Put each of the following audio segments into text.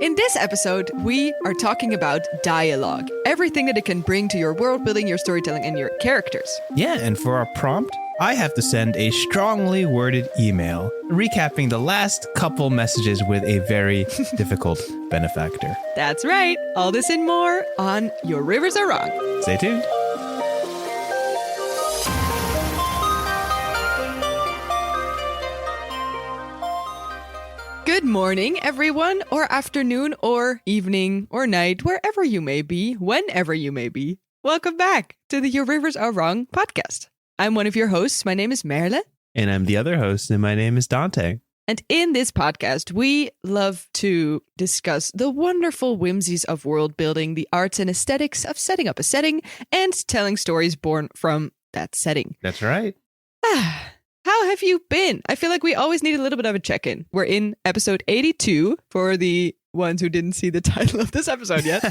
In this episode, we are talking about dialogue. Everything that it can bring to your world building, your storytelling, and your characters. Yeah, and for our prompt, I have to send a strongly worded email recapping the last couple messages with a very difficult benefactor. That's right. All this and more on Your Rivers Are Wrong. Stay tuned. Good morning, everyone, or afternoon, or evening, or night, wherever you may be, whenever you may be. Welcome back to the Your Rivers Are Wrong podcast. I'm one of your hosts. My name is Merle. And I'm the other host, and my name is Dante. And in this podcast, we love to discuss the wonderful whimsies of world building, the arts and aesthetics of setting up a setting, and telling stories born from that setting. That's right. How have you been? I feel like we always need a little bit of a check-in. We're in episode 82 for the ones who didn't see the title of this episode yet.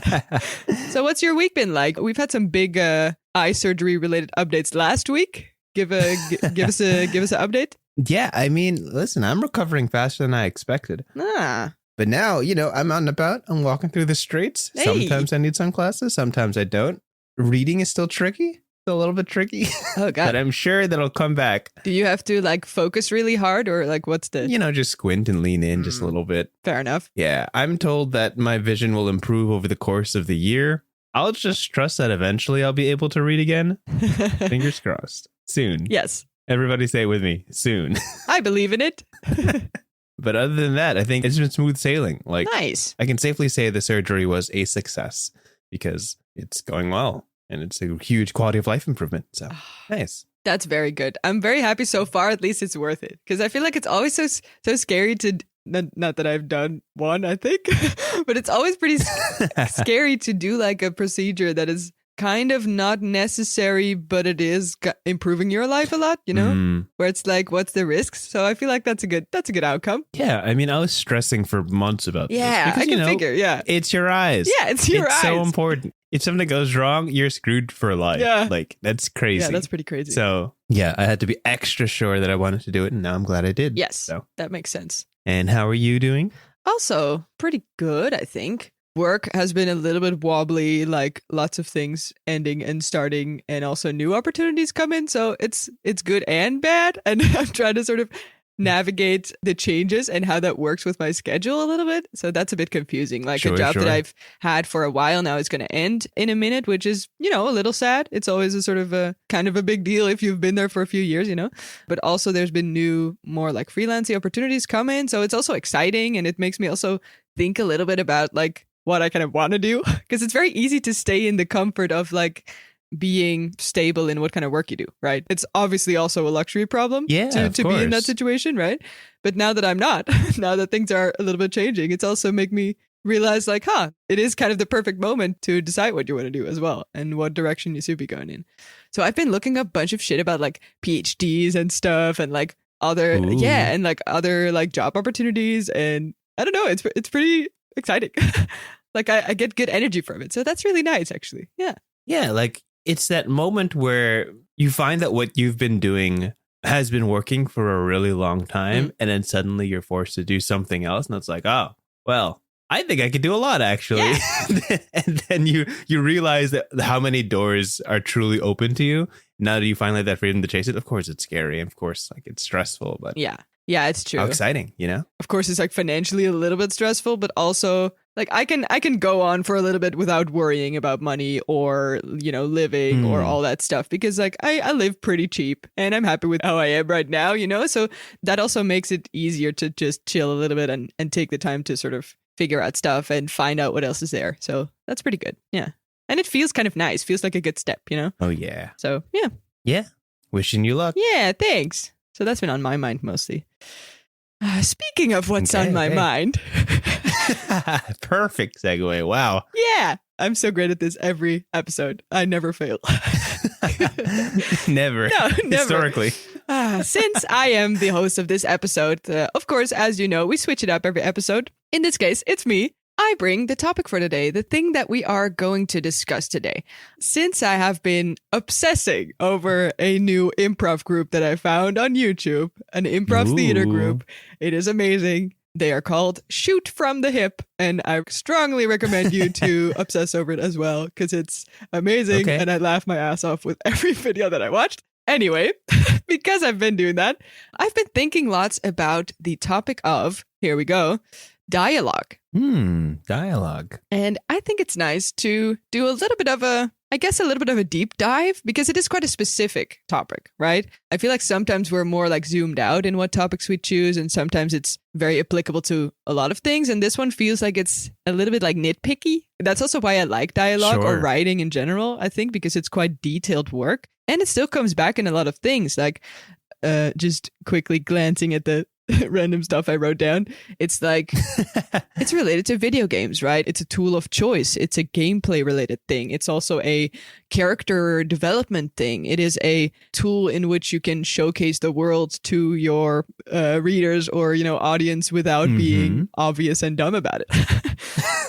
So what's your week been like? We've had some big eye surgery related updates last week. Give us an update. Yeah, I mean, listen, I'm recovering faster than I expected. But now, I'm out and about. I'm walking through the streets. Hey. Sometimes I need sunglasses. Sometimes I don't. Reading is still tricky. A little bit tricky. Oh, God. But I'm sure that'll come back. Do you have to focus really hard or what's the... Just squint and lean in just a little bit. Fair enough. Yeah, I'm told that my vision will improve over the course of the year. I'll just trust that eventually I'll be able to read again. Fingers crossed. Soon. Yes. Everybody say it with me. Soon. I believe in it. But other than that, I think it's been smooth sailing. Nice. I can safely say the surgery was a success because it's going well. And it's a huge quality of life improvement. So nice. That's very good. I'm very happy so far. At least it's worth it. Because I feel like it's always so scary to... Not that I've done one, I think. But it's always pretty scary to do a procedure that is kind of not necessary, but it is improving your life a lot, where it's what's the risks? So I feel like that's a good outcome. Yeah, I mean, I was stressing for months about this. Yeah, because, I can figure, yeah. It's your eyes. Yeah, it's your eyes. It's so important. If something goes wrong, you're screwed for life. Yeah. That's crazy. Yeah, that's pretty crazy. So, yeah, I had to be extra sure that I wanted to do it, and now I'm glad I did. Yes, so. That makes sense. And how are you doing? Also, pretty good, I think. Work has been a little bit wobbly, lots of things ending and starting, and also new opportunities come in. So it's good and bad. And I'm trying to sort of navigate the changes and how that works with my schedule a little bit. So that's a bit confusing. A job that I've had for a while now is going to end in a minute, which is, a little sad. It's always a sort of a kind of a big deal if you've been there for a few years, But also there's been new, more freelancing opportunities come in. So it's also exciting. And it makes me also think a little bit about what I kind of want to do, because it's very easy to stay in the comfort of being stable in what kind of work you do, right? It's obviously also a luxury problem to be in that situation, right? But now that I'm not, now that things are a little bit changing, it's also make me realize it is kind of the perfect moment to decide what you want to do as well and what direction you should be going in. So I've been looking up a bunch of shit about PhDs and stuff and other, other job opportunities. And I don't know, it's pretty exciting. I get good energy from it. So that's really nice, actually. Yeah. Yeah, it's that moment where you find that what you've been doing has been working for a really long time. And then suddenly you're forced to do something else. And it's oh, well, I think I could do a lot, actually. Yeah. And then you realize that how many doors are truly open to you. Now that you finally have that freedom to chase it. Of course, it's scary. Of course, it's stressful. But yeah. Yeah, it's true. How exciting, Of course, it's financially a little bit stressful, but also I can go on for a little bit without worrying about money or, living or all that stuff because I live pretty cheap and I'm happy with how I am right now, So that also makes it easier to just chill a little bit and take the time to sort of figure out stuff and find out what else is there. So that's pretty good. Yeah. And it feels kind of nice. Feels like a good step, Oh, yeah. So, yeah. Yeah. Wishing you luck. Yeah, thanks. So that's been on my mind mostly. Speaking of what's on my mind. Perfect segue. Wow. Yeah. I'm so great at this every episode. I never fail. Never. No, never. Historically. Since I am the host of this episode, of course, as you know, we switch it up every episode. In this case, it's me. I bring the topic for today, the thing that we are going to discuss today. Since I have been obsessing over a new improv group that I found on YouTube, an improv theater group, it is amazing. They are called Shoot from the Hip, and I strongly recommend you to obsess over it as well, because it's amazing, Okay. and I laugh my ass off with every video that I watched. Anyway, because I've been doing that, I've been thinking lots about the topic of, here we go, dialogue. Dialogue. And I think it's nice to do a little bit of a deep dive, because it is quite a specific topic, right? I feel like sometimes we're more like zoomed out in what topics we choose, and sometimes it's very applicable to a lot of things. And this one feels like it's a little bit like nitpicky. That's also why I like dialogue or writing in general, I think, because it's quite detailed work. And it still comes back in a lot of things, like just quickly glancing at the random stuff I wrote down. It's like, it's related to video games, right? It's a tool of choice. It's a gameplay related thing. It's also a character development thing. It is a tool in which you can showcase the world to your readers or, audience without being obvious and dumb about it.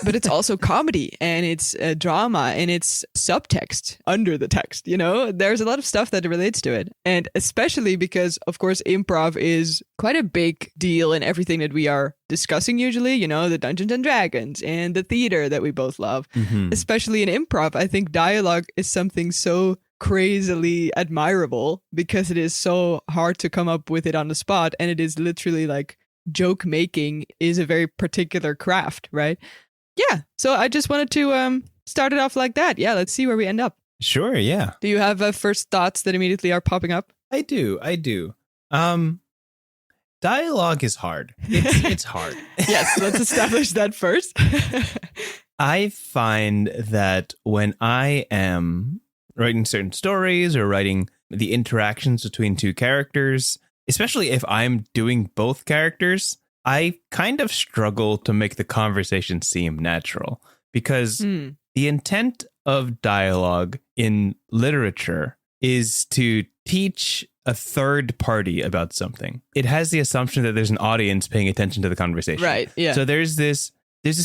But it's also comedy, and it's drama, and it's subtext under the text. There's a lot of stuff that relates to it. And especially because, of course, improv is quite a big deal in everything that we are discussing usually, the Dungeons and Dragons and the theater that we both love. Especially in improv, I think dialogue is something so crazily admirable, because it is so hard to come up with it on the spot, and it is literally like joke making is a very particular craft, right? Yeah, so I just wanted to start it off like that. Yeah, let's see where we end up. Sure, yeah. Do you have first thoughts that immediately are popping up? I do. Dialogue is hard. It's hard. Yes, let's establish that first. I find that when I am writing certain stories or writing the interactions between two characters, especially if I'm doing both characters, I kind of struggle to make the conversation seem natural, because the intent of dialogue in literature is to teach a third party about something. It has the assumption that there's an audience paying attention to the conversation. Right, yeah. So there's this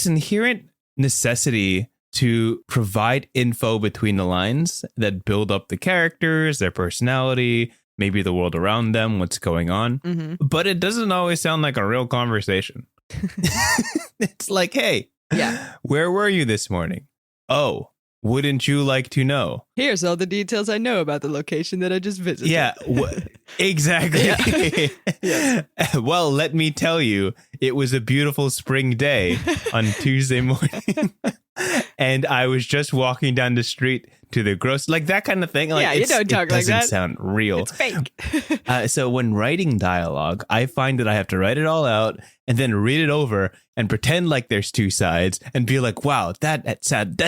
inherent necessity to provide info between the lines that build up the characters, their personality, maybe the world around them, what's going on. But it doesn't always sound like a real conversation. It's like, hey, where were you this morning? Oh, wouldn't you like to know? Here's all the details I know about the location that I just visited. Yeah, exactly. Yes. Well, let me tell you, it was a beautiful spring day on Tuesday morning. And I was just walking down the street to the grocery, like that kind of thing. Like, yeah, you don't talk like that. It doesn't sound real. It's fake. So when writing dialogue, I find that I have to write it all out and then read it over and pretend like there's two sides and be like, wow, that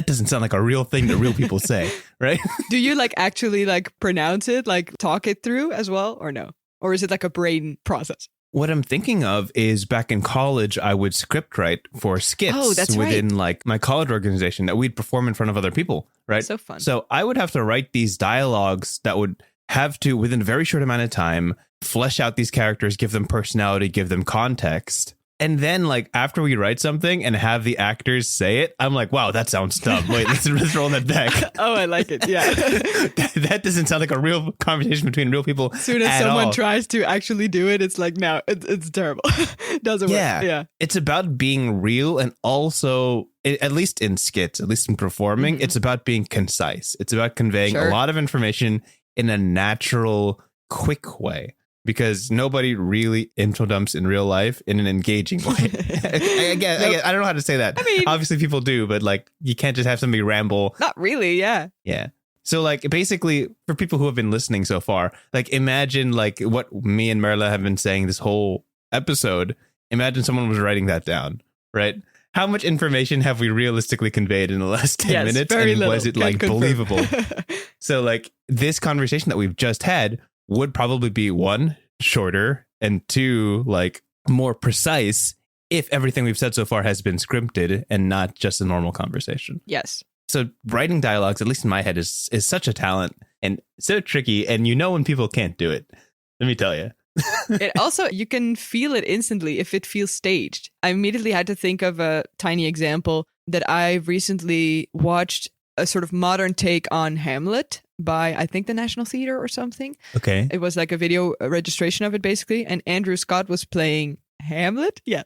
doesn't sound like a real thing that real people say, right? Do you like actually like pronounce it, like talk it through as well, or no? Or is it like a brain process? What I'm thinking of is back in college, I would script write for skits within like my college organization that we'd perform in front of other people, right? So fun. So I would have to write these dialogues that would have to, within a very short amount of time, flesh out these characters, give them personality, give them context. And then, like, after we write something and have the actors say it, I'm like, wow, that sounds dumb. Wait, let's roll that back. Oh, I like it. Yeah. that doesn't sound like a real conversation between real people. As soon as someone tries to actually do it, it's like, no, it's terrible. Doesn't work. Yeah. It's about being real, and also, at least in skits, at least in performing, it's about being concise. It's about conveying a lot of information in a natural, quick way. Because nobody really info dumps in real life in an engaging way. I don't know how to say that. I mean, obviously people do, but like you can't just have somebody ramble. Not really, yeah. Yeah. So like basically for people who have been listening so far, like imagine like what me and Marla have been saying this whole episode. Imagine someone was writing that down, right? How much information have we realistically conveyed in the last 10 minutes? Very and little. Was it like believable? So like this conversation that we've just had would probably be one, shorter, and two, like more precise if everything we've said so far has been scripted and not just a normal conversation. Yes. So writing dialogues, at least in my head, is such a talent and so tricky. And you know when people can't do it. Let me tell you. It also, you can feel it instantly if it feels staged. I immediately had to think of a tiny example that I recently watched, a sort of modern take on Hamlet by, I think, the National Theatre or something. Okay. It was like a video registration of it, basically. And Andrew Scott was playing Hamlet? Yes.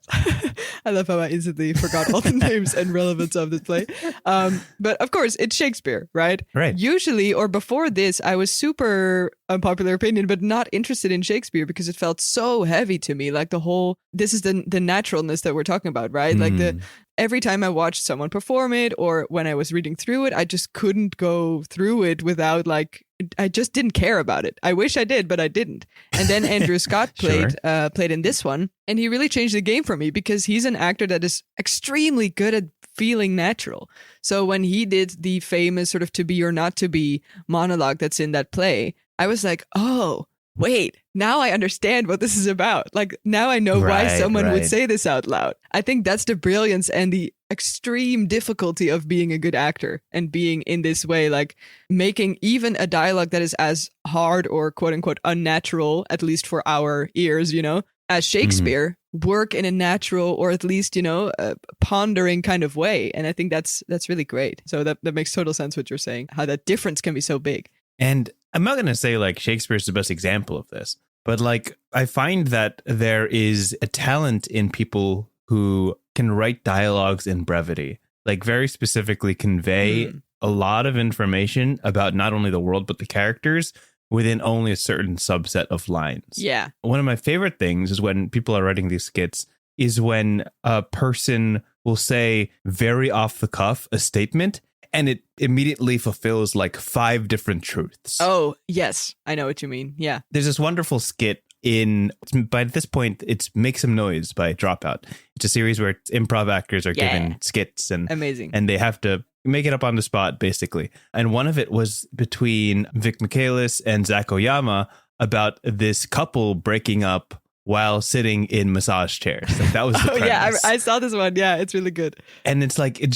I love how I instantly forgot all the names and relevance of this play. But of course, it's Shakespeare, right? Right. Usually, or before this, I was super unpopular opinion, but not interested in Shakespeare because it felt so heavy to me. Like this is the naturalness that we're talking about, right? Like every time I watched someone perform it or when I was reading through it, I just couldn't go through it without I just didn't care about it. I wish I did, but I didn't. And then Andrew Scott played in this one, and he really changed the game for me because he's an actor that is extremely good at feeling natural. So when he did the famous sort of to be or not to be monologue that's in that play, I was like, oh, wait, now I understand what this is about. Like, now I know why someone would say this out loud. I think that's the brilliance and the extreme difficulty of being a good actor and being in this way, like making even a dialogue that is as hard or quote unquote unnatural, at least for our ears, as Shakespeare, work in a natural or at least, a pondering kind of way. And I think that's really great. So that makes total sense what you're saying, how that difference can be so big. And I'm not going to say like Shakespeare's the best example of this, but like I find that there is a talent in people who can write dialogues in brevity, like very specifically convey a lot of information about not only the world, but the characters within only a certain subset of lines. Yeah. One of my favorite things is when people are writing these skits is when a person will say very off the cuff a statement and it immediately fulfills like 5 different truths. Oh, yes. I know what you mean. Yeah. There's this wonderful skit by this point, it's Make Some Noise by Dropout. It's a series where improv actors are given skits and amazing, and they have to make it up on the spot, basically. And one of it was between Vic Michaelis and Zach Oyama about this couple breaking up while sitting in massage chairs. Like, that was the premise. Yeah, I saw this one. Yeah, it's really good. And it's like, they're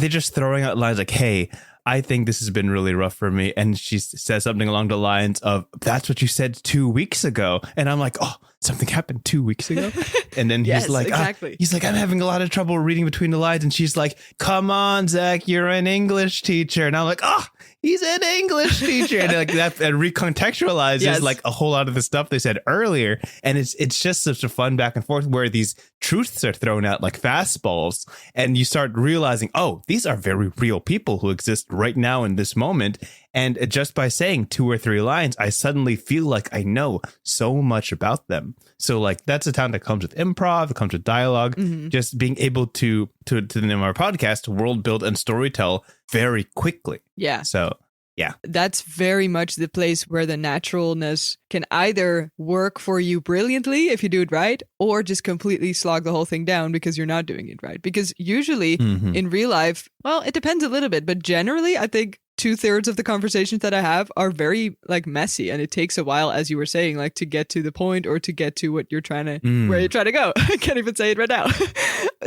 just throwing out lines like, hey, I think this has been really rough for me. And she says something along the lines of, that's what you said 2 weeks ago. And I'm like, oh, something happened 2 weeks ago. And then yes, he's like, exactly. I'm having a lot of trouble reading between the lines. And she's like, come on, Zach, you're an English teacher. And I'm like, oh, he's an English teacher. And like that and recontextualizes like a whole lot of the stuff they said earlier. And it's just such a fun back and forth where these truths are thrown out like fastballs. And you start realizing, oh, these are very real people who exist right now in this moment. And just by saying 2 or 3 lines, I suddenly feel like I know so much about them. So like that's a talent that comes with improv, it comes with dialogue, just being able to the name of our podcast, world build and storytell very quickly. Yeah. So yeah, that's very much the place where the naturalness can either work for you brilliantly if you do it right, or just completely slog the whole thing down because you're not doing it right. Because usually in real life, well, it depends a little bit, but generally I think 2/3 of the conversations that I have are very like messy, and it takes a while, as you were saying, like to get to the point or to get to what you're trying to where you're trying to go. I can't even say it right now.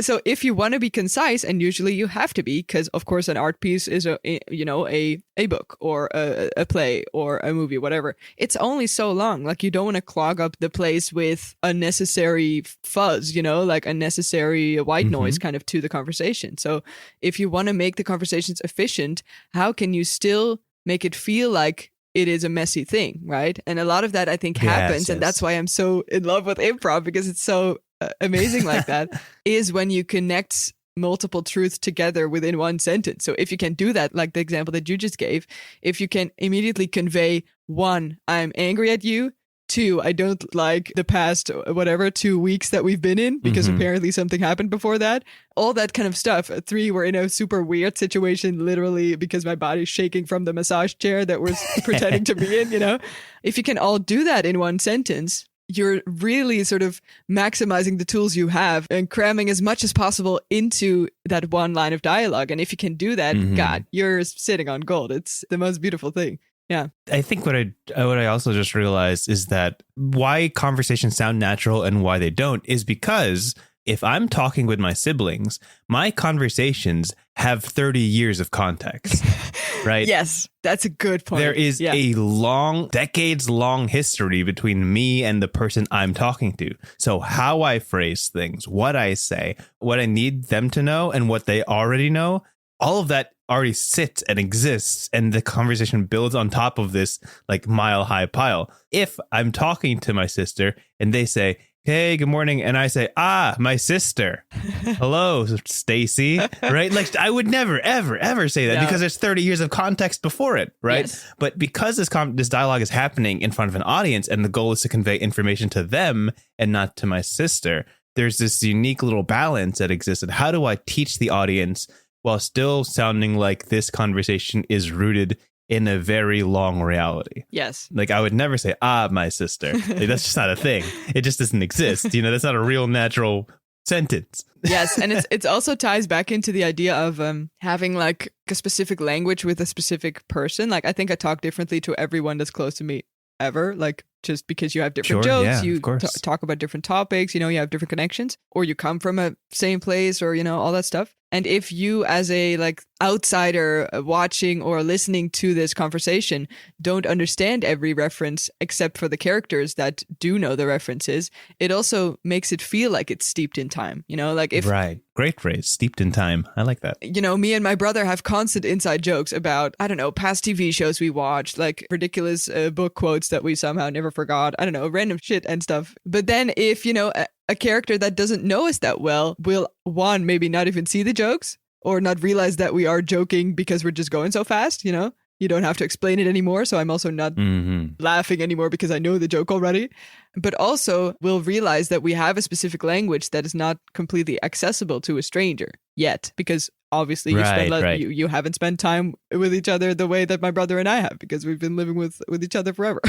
So if you want to be concise, and usually you have to be, because of course an art piece is a book or a play or a movie, whatever. It's only so long. Like you don't want to clog up the place with unnecessary fuzz, like unnecessary white noise kind of to the conversation. So if you want to make the conversations efficient, how can you still make it feel like it is a messy thing, right? And a lot of that I think happens, and that's why I'm so in love with improv, because it's so amazing like that, is when you connect multiple truths together within one sentence. So if you can do that, like the example that you just gave, if you can immediately convey 1, I'm angry at you, 2, I don't like the past 2 weeks that we've been in because apparently something happened before that, all that kind of stuff. 3, we're in a super weird situation, literally because my body's shaking from the massage chair that we're pretending to be in. If you can all do that in one sentence, you're really sort of maximizing the tools you have and cramming as much as possible into that one line of dialogue. And if you can do that, God, you're sitting on gold. It's the most beautiful thing. Yeah. I think what I also just realized is that why conversations sound natural and why they don't is because if I'm talking with my siblings, my conversations have 30 years of context, right? Yes, that's a good point. There is a decades long history between me and the person I'm talking to. So how I phrase things, what I say, what I need them to know and what they already know, all of that already sits and exists, and the conversation builds on top of this like mile high pile. If I'm talking to my sister and they say, hey, good morning. And I say, my sister. Hello, Stacy. Right? Like I would never, ever, ever say that because there's 30 years of context before it. Right. Yes. But because this dialogue is happening in front of an audience and the goal is to convey information to them and not to my sister, there's this unique little balance that exists. And how do I teach the audience while still sounding like this conversation is rooted in a very long reality? Yes. Like I would never say, my sister. Like, that's just not a thing. It just doesn't exist. You know, that's not a real natural sentence. Yes. And it also ties back into the idea of having like a specific language with a specific person. Like I think I talk differently to everyone that's close to me ever. Like just because you have different jokes, you talk about different topics, you know, you have different connections, or you come from a same place, or, you know, all that stuff. And if you as a like outsider watching or listening to this conversation don't understand every reference except for the characters that do know the references, it also makes it feel like it's steeped in time, you know, like if right. Great phrase, steeped in time. I like that. You know, me and my brother have constant inside jokes about, I don't know, past TV shows we watched, like ridiculous book quotes that we somehow never forgot. I don't know, random shit and stuff. But then if, you know, a character that doesn't know us that well will, one, maybe not even see the jokes or not realize that we are joking because we're just going so fast, you know? You don't have to explain it anymore. So I'm also not laughing anymore because I know the joke already. But also we'll realize that we have a specific language that is not completely accessible to a stranger yet, because obviously you haven't spent time with each other the way that my brother and I have, because we've been living with each other forever.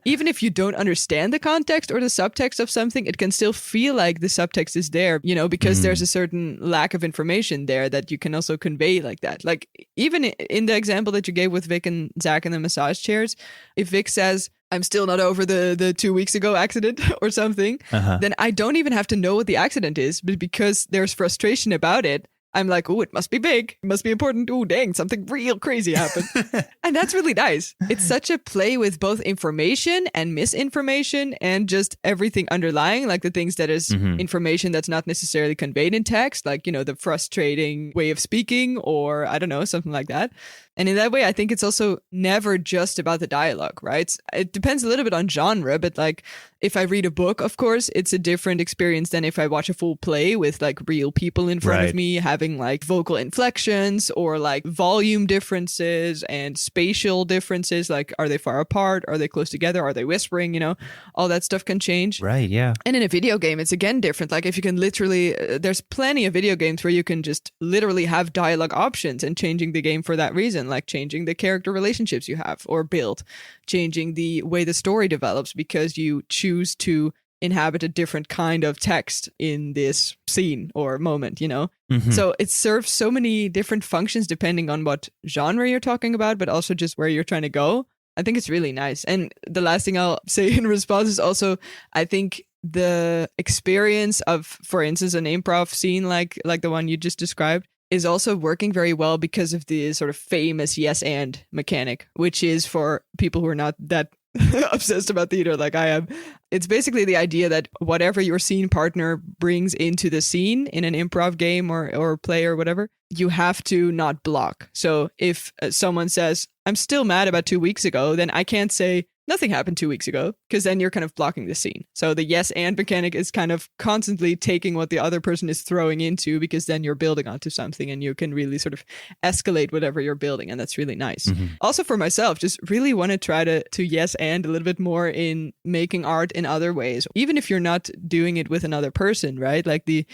Even if you don't understand the context or the subtext of something, it can still feel like the subtext is there, you know, because there's a certain lack of information there that you can also convey like that. Like even in the example that you gave with Vic and Zach in the massage chairs, if Vic says, I'm still not over the 2 weeks ago accident or something, then I don't even have to know what the accident is, but because there's frustration about it, I'm like, oh, it must be big. It must be important. Oh, dang, something real crazy happened. And that's really nice. It's such a play with both information and misinformation and just everything underlying, like the things that is information that's not necessarily conveyed in text, like, you know, the frustrating way of speaking or I don't know, something like that. And in that way, I think it's also never just about the dialogue, right? It depends a little bit on genre, but like if I read a book, of course, it's a different experience than if I watch a full play with like real people in front of me having like vocal inflections or like volume differences and spatial differences. Like, are they far apart? Are they close together? Are they whispering? You know, all that stuff can change. Right. Yeah. And in a video game, it's again different. Like if you can literally, there's plenty of video games where you can just literally have dialogue options and changing the game for that reason. Like changing the character relationships you have or build, changing the way the story develops because you choose to inhabit a different kind of text in this scene or moment, you know? So it serves so many different functions depending on what genre you're talking about, but also just where you're trying to go. I think it's really nice. And the last thing I'll say in response is also, I think the experience of, for instance, an improv scene like the one you just described, is also working very well because of the sort of famous yes and mechanic, which is for people who are not that obsessed about theater like I am. It's basically the idea that whatever your scene partner brings into the scene in an improv game or play or whatever, you have to not block. So if someone says, I'm still mad about 2 weeks ago, then I can't say, nothing happened 2 weeks ago, because then you're kind of blocking the scene. So the yes and mechanic is kind of constantly taking what the other person is throwing into, because then you're building onto something and you can really sort of escalate whatever you're building. And that's really nice. Also for myself, just really want to try to yes and a little bit more in making art in other ways, even if you're not doing it with another person, right? Like the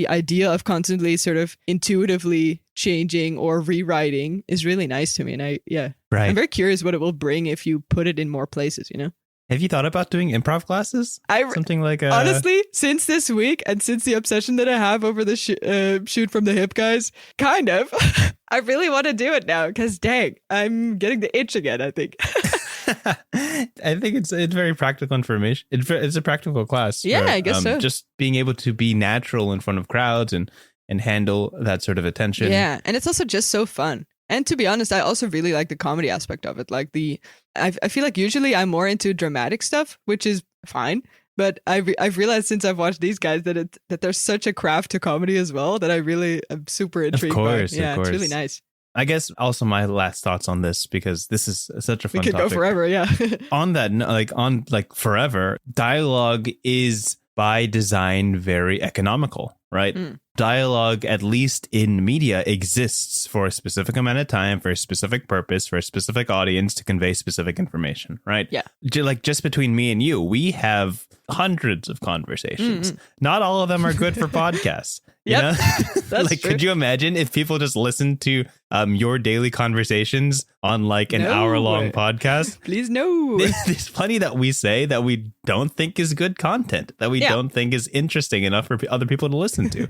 idea of constantly sort of intuitively changing or rewriting is really nice to me. And I'm very curious what it will bring if you put it in more places, you know? Have you thought about doing improv classes? Something like honestly, since this week and since the obsession that I have over the shoot from the hip guys, kind of, I really want to do it now because dang, I'm getting the itch again, I think. I think it's very practical information. It's a practical class. Yeah, I guess so. Just being able to be natural in front of crowds and handle that sort of attention. Yeah, and it's also just so fun. And to be honest, I also really like the comedy aspect of it. Like I feel like usually I'm more into dramatic stuff, which is fine. But I've realized since I've watched these guys that there's such a craft to comedy as well that I really am super intrigued by. Yeah, it's really nice. I guess also my last thoughts on this, because this is such a fun We could topic. go forever, yeah. On that, like forever, dialogue is by design very economical, right? Dialogue, at least in media, exists for a specific amount of time, for a specific purpose, for a specific audience to convey specific information, right? Yeah. Like just between me and you, we have hundreds of conversations. Not all of them are good for podcasts. Yep. You know? That's like, true. could you imagine if people just listened to your daily conversations on like an hour-long podcast? Please, no. There's plenty that we say that we don't think is good content, that we don't think is interesting enough for other people to listen to.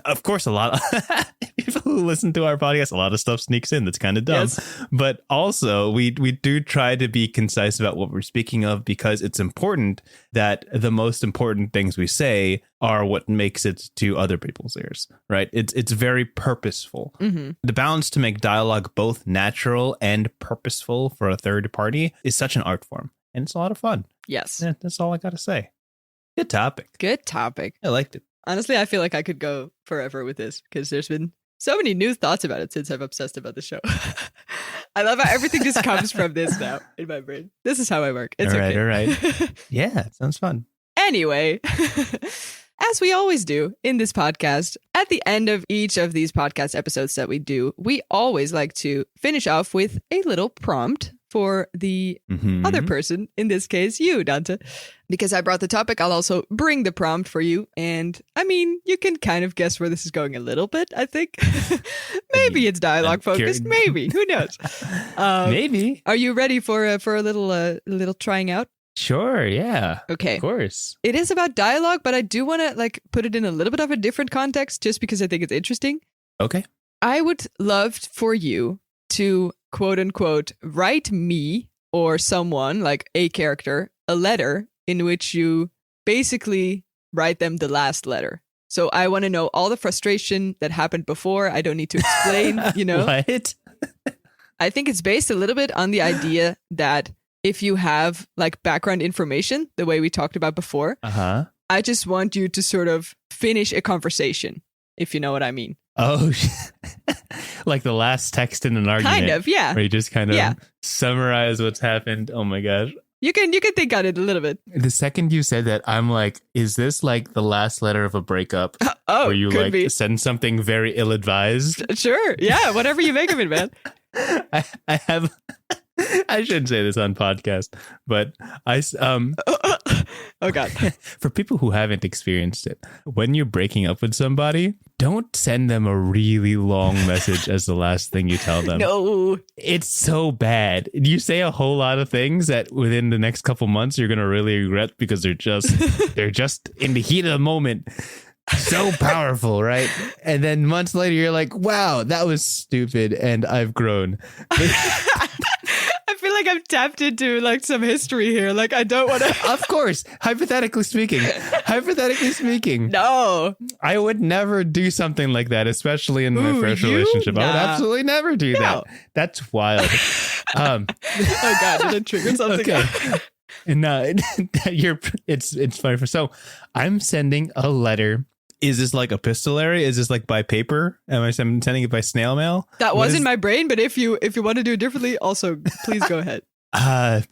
Of course, a lot of people who listen to our podcast, a lot of stuff sneaks in that's kind of dumb. Yes. But also, we do try to be concise about what we're speaking of, because it's important that the most important things we say are what makes it to other people's ears, right? It's very purposeful. The balance to make dialogue both natural and purposeful for a third party is such an art form, and it's a lot of fun. Yes. Yeah, that's all I got to say. Good topic. Good topic. I liked it. Honestly, I feel like I could go forever with this because there's been so many new thoughts about it since I've obsessed about the show. I love how everything just comes from this now in my brain. This is how I work. It's okay. All right. Yeah, sounds fun. Anyway, as we always do in this podcast, at the end of each of these podcast episodes that we do, we always like to finish off with a little prompt for the other person, in this case, you, Dante. Because I brought the topic, I'll also bring the prompt for you. And I mean, you can kind of guess where this is going a little bit, I think. Maybe it's dialogue focused. Maybe. Who knows? Maybe. Are you ready for a little trying out? Sure, yeah. Okay. Of course. It is about dialogue, but I do want to like put it in a little bit of a different context just because I think it's interesting. Okay. I would love for you to, quote unquote, write me or someone, like a character, a letter in which you basically write them the last letter. So I want to know all the frustration that happened before. I don't need to explain, you know. What? I think it's based a little bit on the idea that if you have like background information, the way we talked about before, I just want you to sort of finish a conversation, if you know what I mean. Oh, like the last text in an argument. Kind of, yeah. Where you just kind of summarize what's happened. Oh my gosh. You can think on it a little bit. The second you said that, I'm like, is this like the last letter of a breakup? Oh, where you could like be. send something very ill-advised? Sure. Yeah. Whatever you make of it, man. I have. I shouldn't say this on podcast, but Oh God. For people who haven't experienced it, when you're breaking up with somebody, don't send them a really long message as the last thing you tell them. No. It's so bad. You say a whole lot of things that within the next couple months you're gonna really regret because they're just in the heat of the moment. So powerful, right? And then months later you're like, wow, that was stupid and I've grown. I feel like I'm tapped into like some history here. Like I don't want to. Of course, hypothetically speaking, No, I would never do something like that, especially in my first relationship. I would absolutely never do that. That's wild. Oh God, did it trigger something? Okay. No, it's fine. So I'm sending a letter. Is this like epistolary? Is this like by paper? Am I sending it by snail mail? That was in my brain, but if you want to do it differently, also please go ahead. Let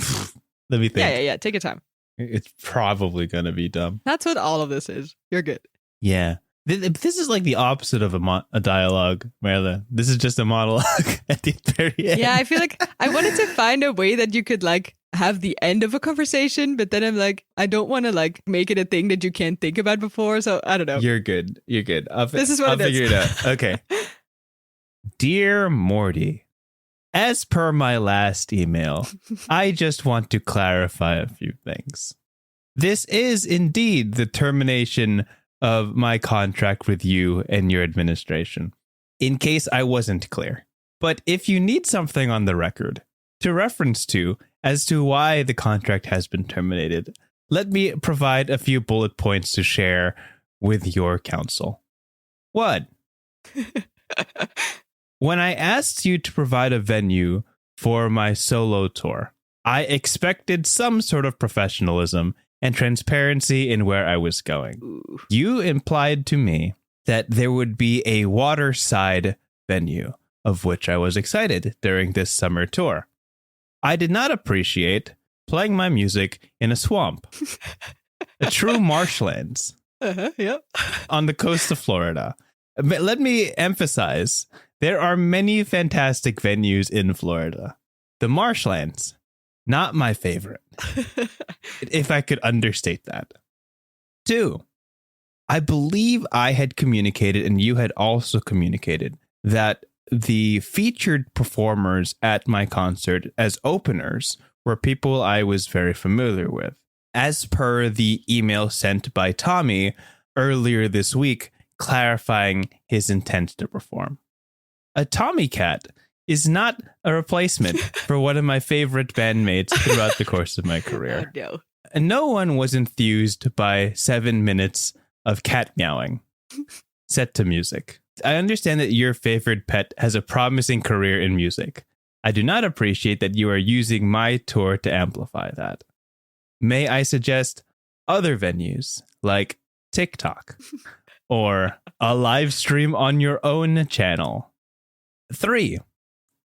me think. Yeah. Take your time. It's probably gonna be dumb. That's what all of this is. You're good. Yeah. This is like the opposite of a dialogue, Marla. This is just a monologue at the very end. Yeah, I feel like I wanted to find a way that you could like have the end of a conversation, but then I'm like, I don't want to like make it a thing that you can't think about before. So I don't know. You're good. This is what I'll figure it out. Okay. Dear Morty, as per my last email, I just want to clarify a few things. This is indeed the termination of my contract with you and your administration, in case I wasn't clear. But if you need something on the record to reference to as to why the contract has been terminated, let me provide a few bullet points to share with your counsel. 1. When I asked you to provide a venue for my solo tour, I expected some sort of professionalism and transparency in where I was going. Ooh. You implied to me that there would be a waterside venue, of which I was excited during this summer tour. I did not appreciate playing my music in a swamp, a true marshlands Yep. on the coast of Florida. But let me emphasize, there are many fantastic venues in Florida. The marshlands, not my favorite, if I could understate that. 2, I believe I had communicated, and you had also communicated, that the featured performers at my concert as openers were people I was very familiar with. As per the email sent by Tommy earlier this week, clarifying his intent to perform. A Tommy Cat is not a replacement for one of my favorite bandmates throughout the course of my career. Oh, no. And no one was enthused by 7 minutes of cat meowing set to music. I understand that your favorite pet has a promising career in music. I do not appreciate that you are using my tour to amplify that. May I suggest other venues like TikTok or a live stream on your own channel? 3,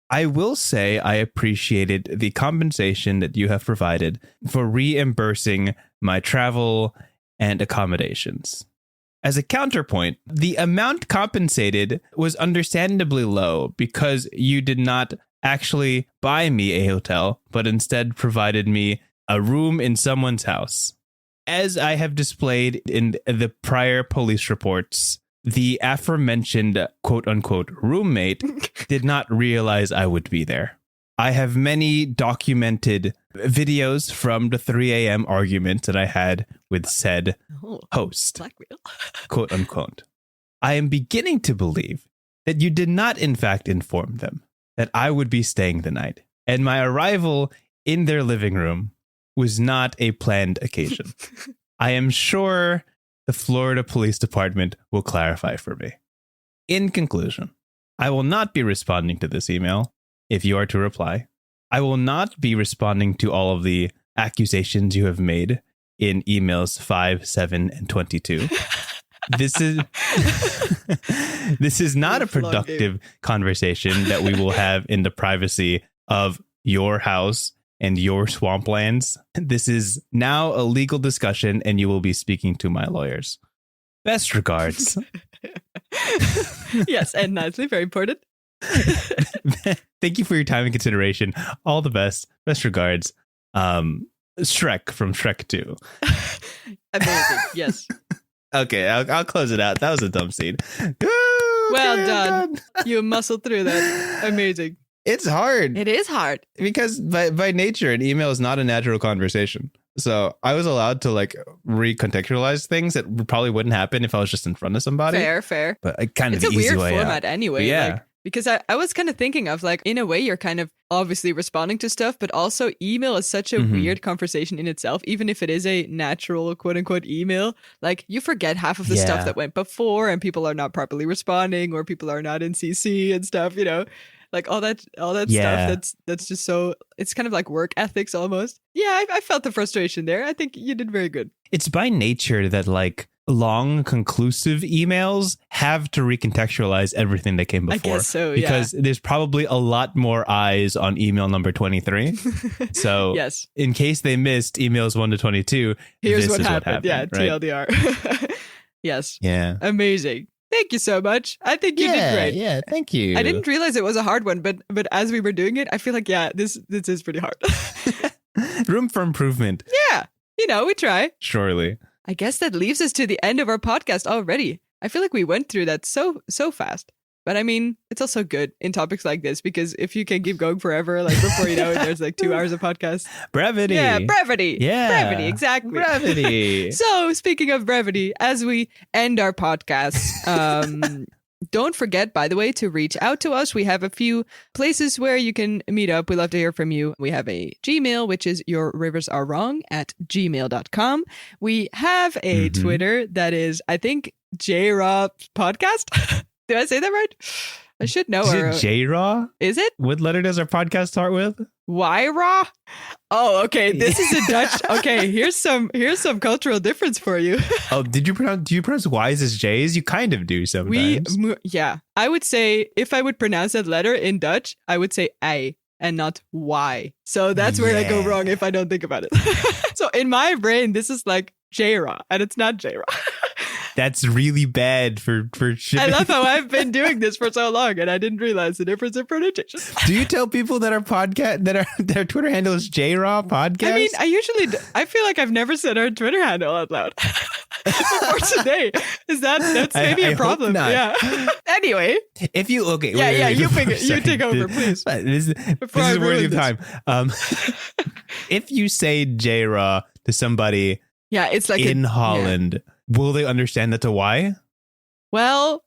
I will say I appreciated the compensation that you have provided for reimbursing my travel and accommodations. As a counterpoint, the amount compensated was understandably low because you did not actually buy me a hotel, but instead provided me a room in someone's house. As I have displayed in the prior police reports, the aforementioned quote-unquote roommate did not realize I would be there. I have many documented videos from the 3 a.m. argument that I had with said host, Blackmail. quote-unquote. I am beginning to believe that you did not, in fact, inform them that I would be staying the night, and my arrival in their living room was not a planned occasion. I am sure the Florida Police Department will clarify for me. In conclusion, I will not be responding to this email if you are to reply. I will not be responding to all of the accusations you have made in emails 5, 7, and 22. This is not a productive conversation that we will have in the privacy of your house and your swamplands. This is now a legal discussion, and you will be speaking to my lawyers. Best regards. Yes, and nicely, very important. Thank you for your time and consideration. All the best. Best regards. Shrek from Shrek 2. Amazing. Yes. Okay, I'll close it out. That was a dumb scene. Well done. You muscled through that. Amazing. It's hard. It is hard. Because by nature, an email is not a natural conversation. So I was allowed to like recontextualize things that probably wouldn't happen if I was just in front of somebody. Fair. But kind of it's the a easy weird way format out. anyway. But yeah. Like, because I was kind of thinking of like, in a way, you're kind of obviously responding to stuff, but also email is such a weird conversation in itself. Even if it is a natural quote unquote email, like you forget half of the stuff that went before and people are not properly responding or people are not in CC and stuff, you know, like all that stuff. That's just so, it's kind of like work ethics almost. Yeah, I felt the frustration there. I think you did very good. It's by nature that like long conclusive emails have to recontextualize everything that came before. I guess so, because there's probably a lot more eyes on email number 23. So yes, in case they missed emails 1 to 22, here's this what is happened. Yeah, right? TLDR. Yes. Yeah. Amazing. Thank you so much. I think you did great. Yeah, thank you. I didn't realize it was a hard one, but as we were doing it, I feel like, this is pretty hard. Room for improvement. Yeah. You know, we try. Surely. I guess that leaves us to the end of our podcast already. I feel like we went through that so fast. But I mean, it's also good in topics like this because if you can keep going forever, like before you know it, there's like 2 hours of podcast. Brevity. Yeah, brevity. Yeah. Brevity, exactly. Brevity. So speaking of brevity, as we end our podcast, don't forget, by the way, to reach out to us. We have a few places where you can meet up. We love to hear from you. We have a Gmail, which is yourriversarewrong@gmail.com. We have a Twitter that is, I think, JRaw Podcast. Did I say that right? I should know Is her. it J-Raw? Is it? What letter does our podcast start with? Y-Raw? Oh, okay. This is a Dutch. Okay, here's some cultural difference for you. Oh, do you pronounce Y's as J's? You kind of do sometimes. Yeah. I would say, if I would pronounce that letter in Dutch, I would say I and not Y. So that's where I go wrong if I don't think about it. So in my brain, this is like J-Raw, and it's not J-Raw. That's really bad for shipping. I love how I've been doing this for so long, and I didn't realize the difference in pronunciation. Do you tell people that our podcast, that their Twitter handle is J-Raw Podcast? I mean, I feel like I've never said our Twitter handle out loud before today. That's maybe a problem. Yeah. Anyway. If you, okay. Wait, you take over, please. This is worthy of time. If you say J-Raw to somebody it's like in Holland, will they understand that's a Y? Well,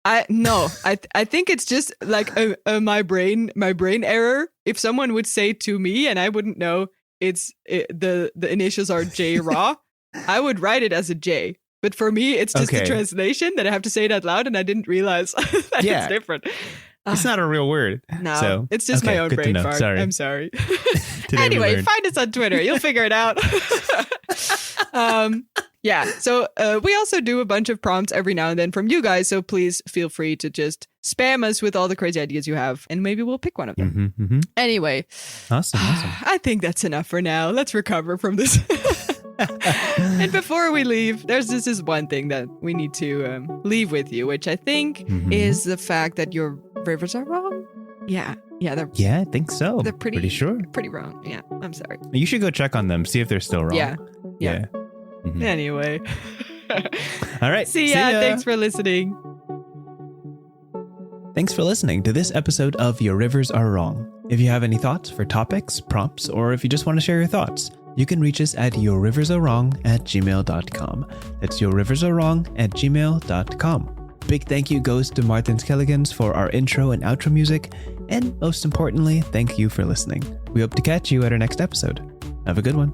I think it's just like my brain error. If someone would say to me and I wouldn't know the initials are J Raw, I would write it as a J. But for me, it's just a translation that I have to say it out loud, and I didn't realize that it's different. It's not a real word. No, so, it's just my own brain fart. Sorry. I'm sorry. Anyway, find us on Twitter. You'll figure it out. So we also do a bunch of prompts every now and then from you guys. So please feel free to just spam us with all the crazy ideas you have, and maybe we'll pick one of them. Anyway. Awesome. I think that's enough for now. Let's recover from this. And before we leave, this is one thing that we need to leave with you, which I think is the fact that your rivers are wrong. Yeah, I think so. They're pretty sure. Pretty wrong. Yeah, I'm sorry. You should go check on them, see if they're still wrong. Yeah. Anyway. All right. See ya. Thanks for listening. Thanks for listening to this episode of Your Rivers Are Wrong. If you have any thoughts for topics, prompts, or if you just want to share your thoughts, you can reach us at yourriversarewrong@gmail.com. That's yourriversarewrong@gmail.com. Big thank you goes to Martin Skelligans for our intro and outro music. And most importantly, thank you for listening. We hope to catch you at our next episode. Have a good one.